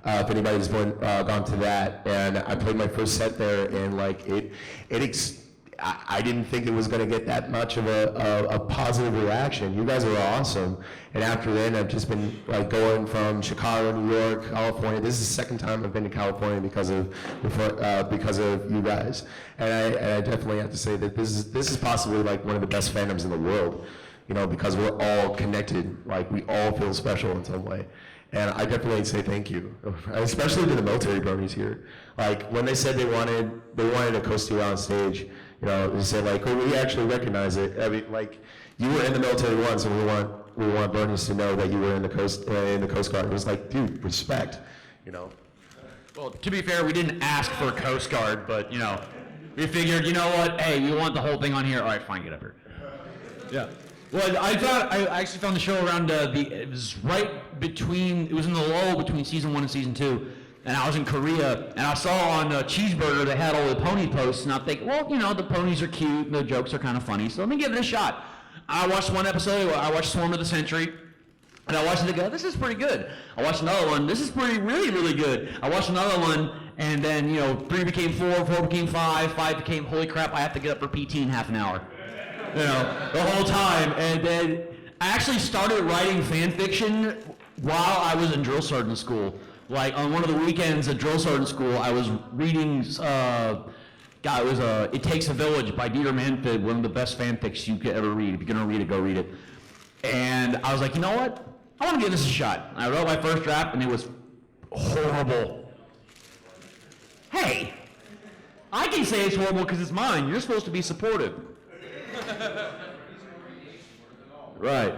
If anybody's gone to that, and I played my first set there, and like I didn't think it was going to get that much of a positive reaction. You guys are awesome. And after then, I've just been like going from Chicago, New York, California. This is the second time I've been to California because of you guys. And I definitely have to say that this is possibly like one of the best fandoms in the world. You know, because we're all connected. Like we all feel special in some way. And I definitely say thank you, especially to the military bronies here. Like when they said they wanted a co-steer on stage. You know, they said like, well, we actually recognize it. I mean, like, you were in the military once, and we want Bronies to know that you were in the Coast Guard. It was like, dude, respect, you know. Well, to be fair, we didn't ask for a Coast Guard, but, you know, we figured, you know what, hey, we want the whole thing on here. All right, fine, get up here. Yeah. Well, I actually found the show around it was right between, it was in the lull between season 1 and season 2. And I was in Korea, and I saw on Cheeseburger they had all the pony posts, and I'm thinking, well, you know, the ponies are cute, and the jokes are kind of funny, so let me give it a shot. I watched one episode, I watched Swarm of the Century, and I watched it and go, this is pretty good. I watched another one, this is really good. I watched another one, and then, you know, 3 became 4, 4 became 5, 5 became, holy crap, I have to get up for PT in half an hour. You know, the whole time. And then I actually started writing fan fiction while I was in drill sergeant school. Like on one of the weekends at drill sergeant school, I was reading, it was It Takes a Village by Dieter Manfred, one of the best fanfics you could ever read. If you're gonna read it, go read it. And I was like, you know what? I wanna give this a shot. I wrote my first draft and it was horrible. Hey, I can say it's horrible because it's mine. You're supposed to be supportive. Right.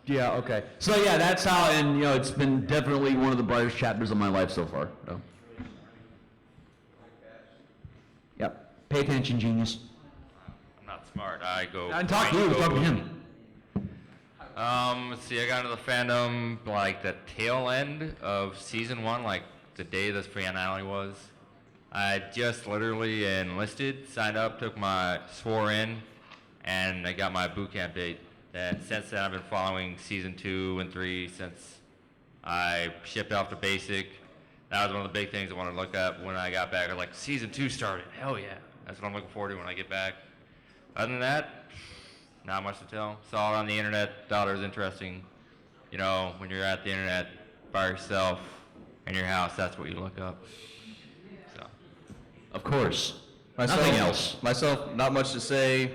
Yeah, okay. So yeah, that's how, and you know, it's been definitely one of the brightest chapters of my life so far. So. Yep. Pay attention, genius. I'm not smart. I go. And talk to you, talk to him. Let's see, I got into the fandom like the tail end of season 1, like the day this finale was. I just literally enlisted, signed up, swore in, and I got my boot camp date. And since then, I've been following season 2 and 3 since I shipped off to basic. That was one of the big things I wanted to look at when I got back. I was like, season 2 started. Hell yeah. That's what I'm looking forward to when I get back. Other than that, not much to tell. Saw it on the internet, thought it was interesting. You know, when you're at the internet by yourself in your house, that's what you look up. So. Of course. Myself, Nothing else. Myself, not much to say.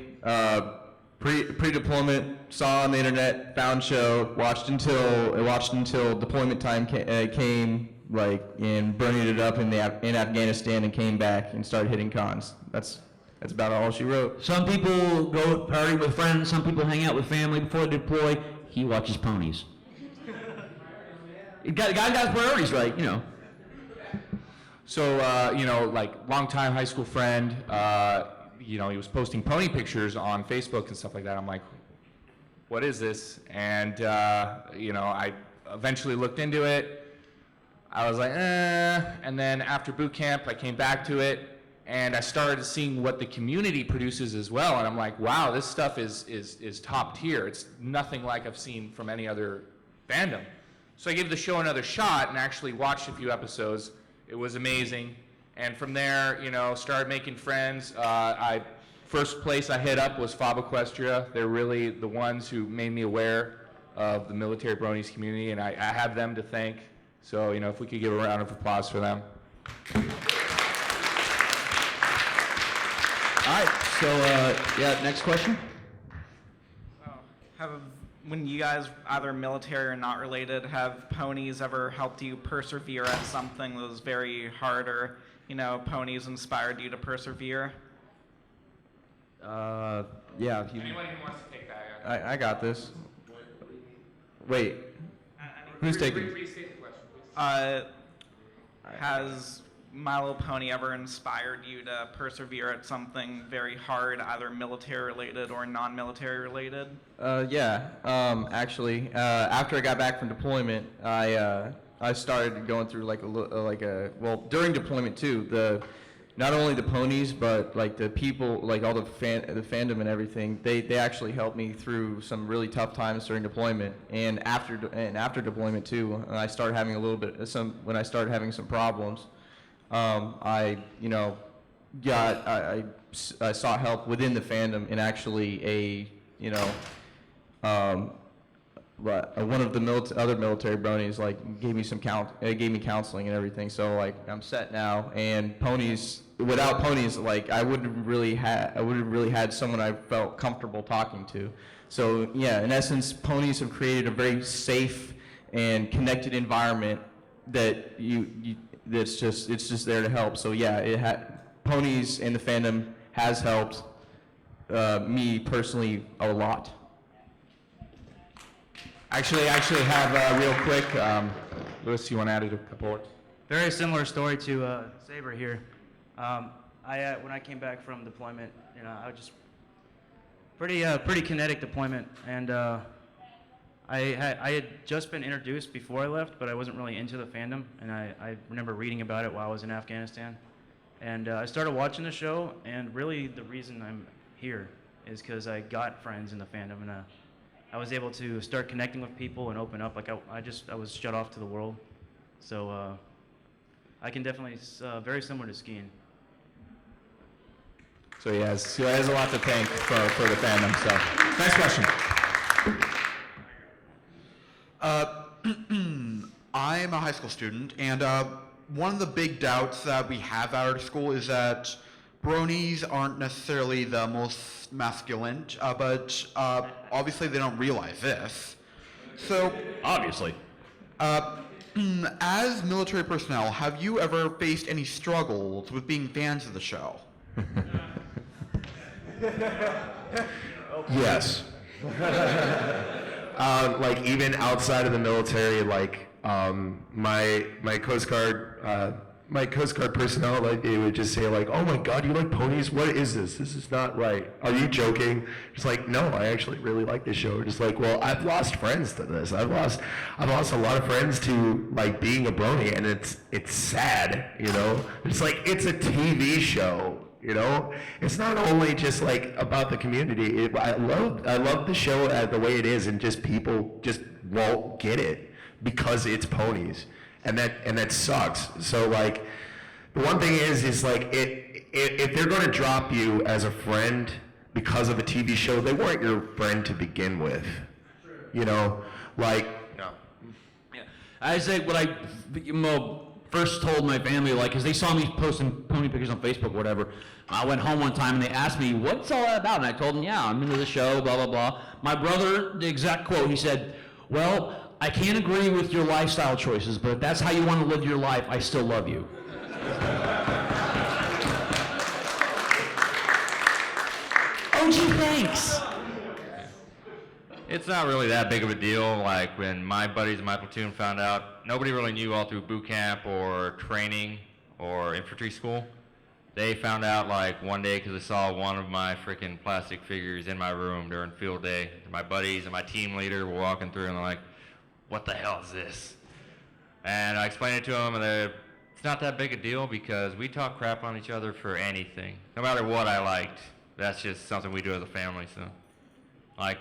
Pre-deployment, saw on the internet, found show, watched until deployment time came, like, and burning it up in Afghanistan, and came back and started hitting cons. That's about all she wrote. Some people go party with friends, some people hang out with family before they deploy. He watches ponies. Guy got priorities right, you know. So, you know, like, longtime high school friend, you know, he was posting pony pictures on Facebook and stuff like that. I'm like, what is this? And, you know, I eventually looked into it. I was like, and then after boot camp, I came back to it, and I started seeing what the community produces as well. And I'm like, wow, this stuff is top tier. It's nothing like I've seen from any other fandom. So I gave the show another shot and actually watched a few episodes. It was amazing. And from there, you know, started making friends. First place I hit up was Fob Equestria. They're really the ones who made me aware of the military bronies community, and I have them to thank. So, you know, if we could give a round of applause for them. All right, so, yeah, next question. when you guys, either military or not related, have ponies ever helped you persevere at something that was very hard, or, you know, ponies inspired you to persevere? Yeah. Anyone who wants to take that? I got this. Wait. Who's taking? Restate the question, please. Has My Little Pony ever inspired you to persevere at something very hard, either military related or non-military related? Yeah. Actually, after I got back from deployment, I started going through well, during deployment too. Not only the ponies, but like the people, like all the fandom and everything. They actually helped me through some really tough times during deployment, and after deployment too. I started having when I started having some problems. I sought help within the fandom, and actually one of the other military bronies gave me counseling and everything. So I'm set now, and without ponies, I wouldn't have really had someone I felt comfortable talking to. So yeah, in essence, ponies have created a very safe and connected environment that it's just there to help. So yeah, ponies and the fandom has helped me personally a lot. Actually, I have real quick, Louis, you want to add a couple words? Very similar story to Saber here. When I came back from deployment, I was just pretty kinetic deployment, and I had just been introduced before I left, but I wasn't really into the fandom, and I remember reading about it while I was in Afghanistan, and I started watching the show, and really the reason I'm here is because I got friends in the fandom, and I was able to start connecting with people and open up. I was shut off to the world, so I can definitely very similar to skiing. So he has a lot to thank for the fandom. So next question. I'm a high school student, and one of the big doubts that we have at our school is that bronies aren't necessarily the most masculine, but obviously they don't realize this. So, Obviously. As military personnel, have you ever faced any struggles with being fans of the show? Yes. Even outside of the military, my Coast Guard personnel, they would just say "Oh my God, you like ponies? What is this? This is not right. Are you joking?" Just no, I actually really like this show. Just well, I've lost friends to this. I've lost a lot of friends to being a brony, and it's sad, It's it's a TV show. It's not only just about the community. I love the show the way it is, and just people just won't get it because it's ponies, and that sucks. So the one thing is if they're going to drop you as a friend because of a TV show, they weren't your friend to begin with. No. I say what I first told my family, because they saw me posting pony pictures on Facebook or whatever. I went home one time and they asked me, "What's all that about?" And I told them, "Yeah, I'm into the show, blah, blah, blah." My brother, the exact quote, he said, "Well, I can't agree with your lifestyle choices, but if that's how you want to live your life, I still love you." Oh, gee, thanks. It's not really that big of a deal. When my buddies in my platoon found out, nobody really knew all through boot camp or training or infantry school. They found out one day because they saw one of my freaking plastic figures in my room during field day. My buddies and my team leader were walking through and they're like, "What the hell is this?" And I explained it to them, and it's not that big a deal because we talk crap on each other for anything. No matter what I liked. That's just something we do as a family, so.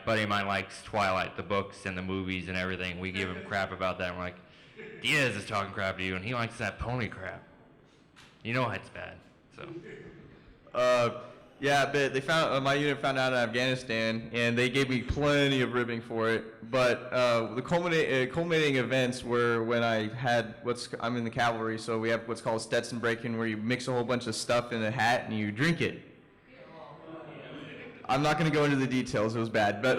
Buddy of mine likes Twilight, the books and the movies and everything. We give him crap about that. And we're like, "Diaz is talking crap to you, and he likes that pony crap. You know it's bad." So. Yeah, but they found my unit found out in Afghanistan, and they gave me plenty of ribbing for it. But the culminating events were when I had I'm in the cavalry, so we have what's called Stetson break-in, where you mix a whole bunch of stuff in a hat and you drink it. I'm not going to go into the details. It was bad, but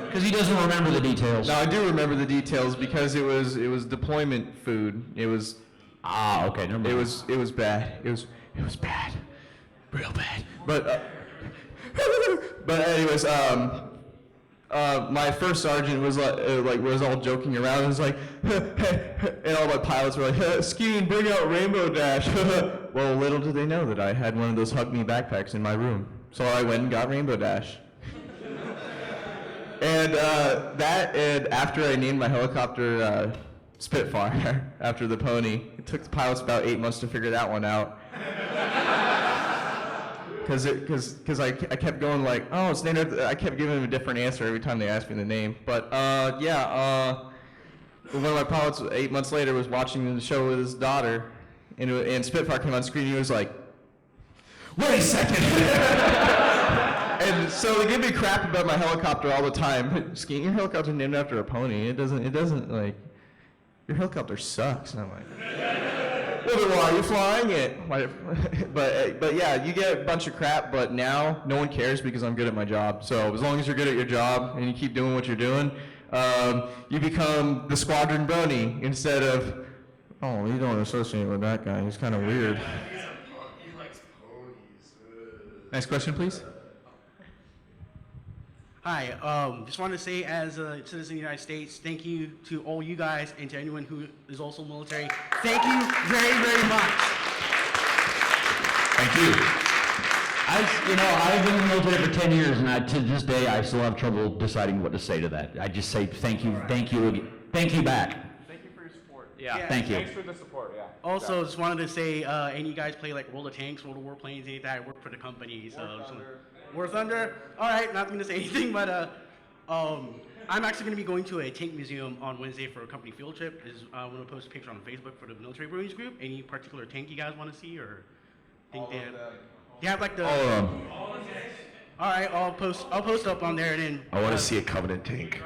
Because he doesn't remember the details. no, I do remember the details because it was deployment food. It was okay, never mind. it was bad. It was bad, real bad. But but anyways, my first sergeant was was all joking around and was like, and all my pilots were like, skiing, bring out Rainbow Dash. Well, little did they know that I had one of those Hug Me backpacks in my room. So I went and got Rainbow Dash. And and after I named my helicopter Spitfire, after the pony, it took the pilots about 8 months to figure that one out. Because I kept going like, oh, it's named after, I kept giving them a different answer every time they asked me the name. But one of my pilots 8 months later was watching the show with his daughter, and Spitfire came on screen and he was like, wait a second. And so they give me crap about my helicopter all the time. Skiing, your helicopter's named after a pony. It doesn't like, your helicopter sucks. And I'm like, well, then why are you flying it? But yeah, you get a bunch of crap, but now no one cares because I'm good at my job. So as long as you're good at your job and you keep doing what you're doing, you become the squadron brony instead of, oh, you don't associate with that guy. He's kind of weird. He likes ponies. Next question, please. Hi, just wanted to say as a citizen of the United States, thank you to all you guys and to anyone who is also military. Thank you very, very much. Thank you. I've been in the military for 10 years, and to this day, I still have trouble deciding what to say to that. I just say thank you back. Thank you for your support. Yeah, thank you. Thanks for the support, yeah. Also, just wanted to say, any of you guys play like World of Tanks, World of Warplanes, any of that, I work for the company. War Thunder. All right, not going to say anything, but I'm actually going to be going to a tank museum on Wednesday for a company field trip. I'm going to post a picture on Facebook for the military Bronies group. Any particular tank you guys want to see, or think they have? You have like the. All of them. All right, I'll post up on there and then. I want to see a Covenant tank.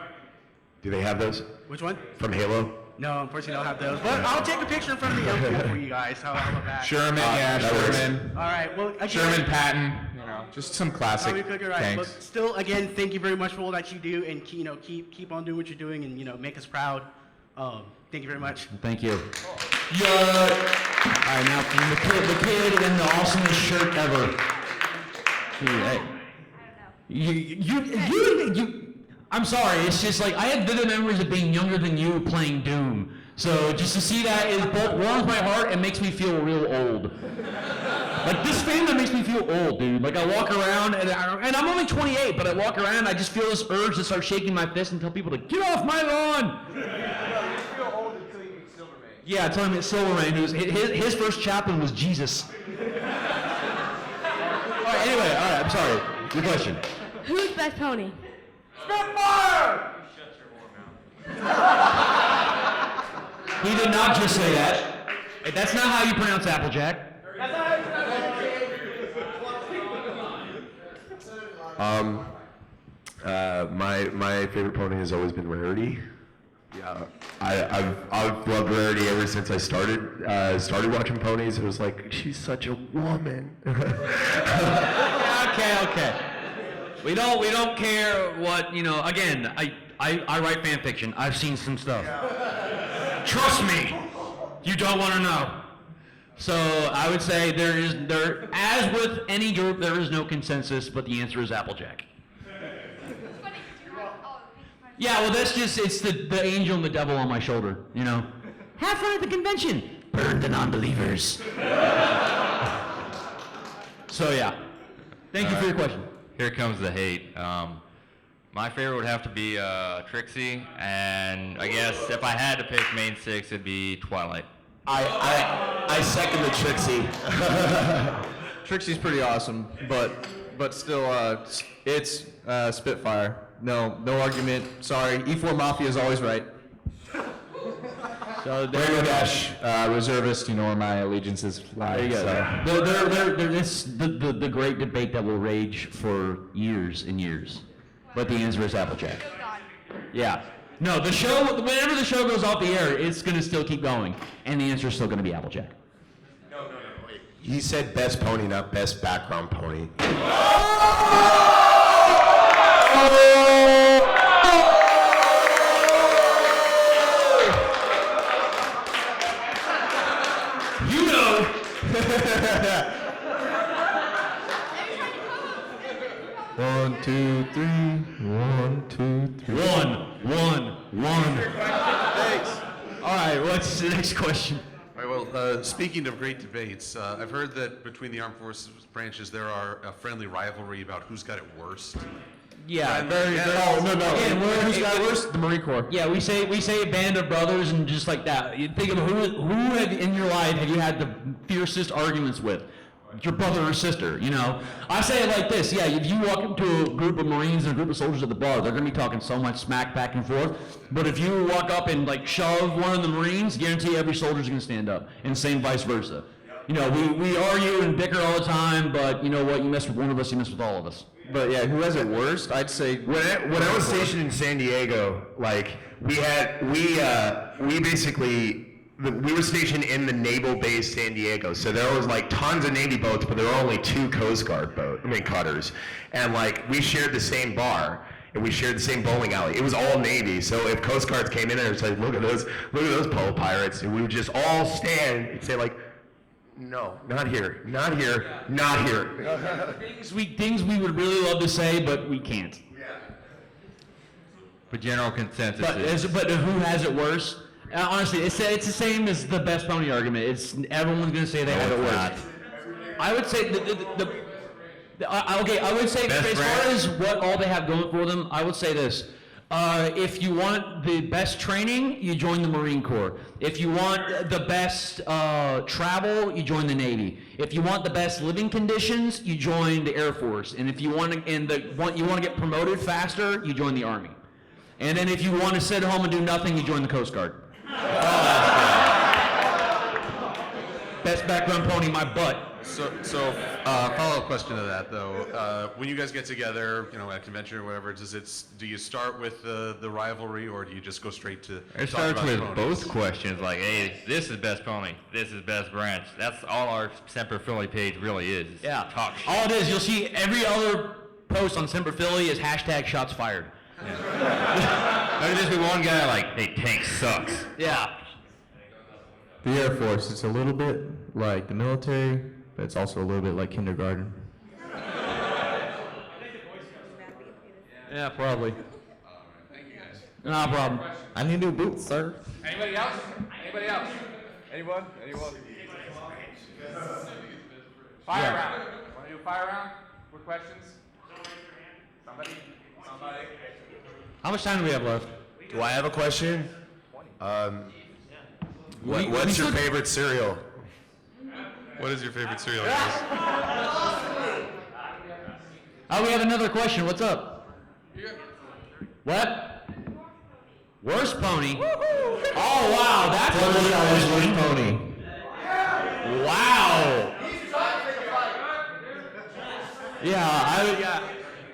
Do they have those? Which one? From Halo? No, unfortunately, I don't have those. But I'll take a picture in front of the airport for you guys. How about that? Sherman, Sherman. All right. Well, again, Sherman, Patton. Just some classic Tommy Cooker, right. tanks. But still, again, thank you very much for all that you do, and keep on doing what you're doing, and make us proud. Thank you very much. Thank you. Yeah. All right, now from the kid in the awesomest shirt ever. Hey. You. I'm sorry. It's just like I had vivid memories of being younger than you playing Doom. So just to see that warms my heart and makes me feel real old. Like this fandom makes me feel old, dude. Like I walk around and I'm only 28, but I walk around and I just feel this urge to start shaking my fist and tell people to get off my lawn. You feel old until you meet Silvermane. Yeah, until I met Silvermane, his first chaplain was Jesus. All right, anyway, all right, I'm sorry. Your question. Who's best pony? Spitfire! He did not just say that. Hey, that's not how you pronounce Applejack. My favorite pony has always been Rarity. Yeah, I've loved Rarity ever since I started watching ponies. It was like, she's such a woman. Okay. We don't care what, again, I write fan fiction. I've seen some stuff. Trust me, you don't want to know. So I would say as with any group, there is no consensus, but the answer is Applejack. Yeah, well, it's the angel and the devil on my shoulder, Have fun at the convention. Burn the non-believers. So yeah, thank you for your question. Here comes the hate. My favorite would have to be Trixie, and I guess if I had to pick main six, it'd be Twilight. I second the Trixie. Trixie's pretty awesome, but still, it's Spitfire. No argument. Sorry, E4 Mafia is always right. So Rainbow Dash, reservist, where my allegiances lie. There you go. It's the great debate that will rage for years and years. But the answer is Applejack. Yeah. No, the show, whenever the show goes off the air, it's going to still keep going. And the answer is still going to be Applejack. No, wait. He said best pony, not best background pony. You know. One, two, three. One, two, three. One. Thanks. All right, what's the next question? All right, well, speaking of great debates, I've heard that between the armed forces branches there are a friendly rivalry about who's got it worst. Yeah, Very. Oh, no. Again, Again, who's got worse? The Marine Corps. Yeah, we say a band of brothers and just like that. You think of who have in your life have you had the fiercest arguments with? Your brother or sister, you know? I say it like this, yeah, if you walk into a group of Marines and a group of soldiers at the bar, they're gonna be talking so much smack back and forth. But if you walk up and like shove one of the Marines, guarantee every soldier's gonna stand up. And same vice versa. You know, we argue and bicker all the time, but you know what? You mess with one of us, you mess with all of us. But yeah, who has it worst? I'd say When I was stationed in San Diego, like we were stationed in the naval base San Diego, so there was like tons of Navy boats, but there were only 2 Coast Guard cutters, and like we shared the same bar and we shared the same bowling alley. It was all Navy, so if Coast Guards came in there, it's like, look at those pole pirates, and we would just all stand and say like, no, not here, not here, not here. Things we would really love to say, but we can't. But general consensus But who has it worse? Honestly, it's the same as the best pony argument. Everyone's going to say they have it worse. I would say I would say Best as brand? far as what all they have going for them, I would say this. If you want the best training, you join the Marine Corps. If you want the best travel, you join the Navy. If you want the best living conditions, you join the Air Force. And if you want to get promoted faster, you join the Army. And then if you want to sit home and do nothing, you join the Coast Guard. Best background pony, my butt. So follow-up question to that though. When you guys get together, you know, at a convention or whatever, do you start with the rivalry, or do you just go straight to? It starts with both questions, like, hey, this is best pony, this is best branch. That's all our Semper Philly page really is. Yeah. Talk shit. All it is, you'll see every other post on Semper Philly is hashtag shots fired. There'll just be one guy like, hey, tank sucks. Yeah. The Air Force, it's a little bit like the military, but it's also a little bit like kindergarten. Yeah, probably. Thank you guys. No problem. I need new boots, sir. Anybody else? Anybody else? Anyone? Fire round. Want to do a fire round? Quick questions? Somebody? How much time do we have left? Do I have a question? What's your favorite cereal? What is your favorite cereal? Oh, we have another question. What's up? What? Worst pony? Oh, wow. That's a Worst pony. Wow.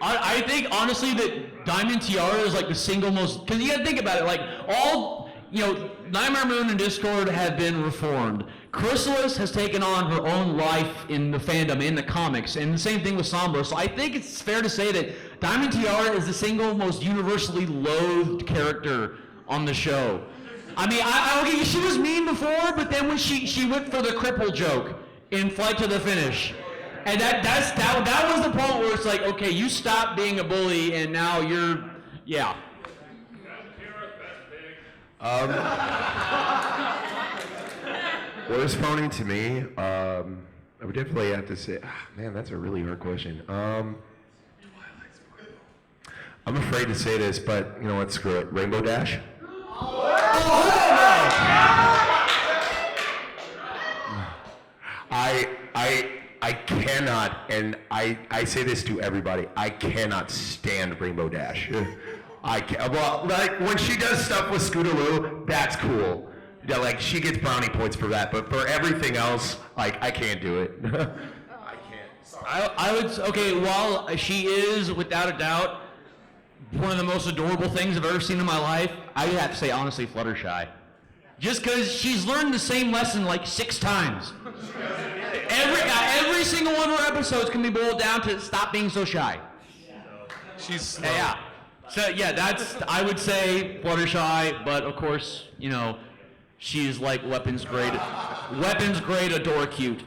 I think honestly that Diamond Tiara is like the single most, because you gotta think about it, like all, you know, Nightmare Moon and Discord have been reformed. Chrysalis has taken on her own life in the fandom, in the comics, and the same thing with Sombra. So I think it's fair to say that Diamond Tiara is the single most universally loathed character on the show. I mean, okay, she was mean before, but then when she went for the cripple joke in Flight to the Finish, and that was the point where it's like, okay, you stop being a bully, and now you're, yeah. Worst pony to me, I would definitely have to say, man, that's a really hard question. I'm afraid to say this, but you know what, screw it. Rainbow Dash? I cannot, and I say this to everybody, I cannot stand Rainbow Dash. Well, like, when she does stuff with Scootaloo, that's cool. Yeah, like, she gets brownie points for that, but for everything else, like, I can't do it. I can't. Sorry. I would, okay, while she is, without a doubt, one of the most adorable things I've ever seen in my life, I have to say, honestly, Fluttershy. Just because she's learned the same lesson like 6 times. Every single one of her episodes can be boiled down to stop being so shy. She's slow. Yeah. So yeah, that's, I would say Fluttershy, but of course, you know, she's like weapons grade adore cute.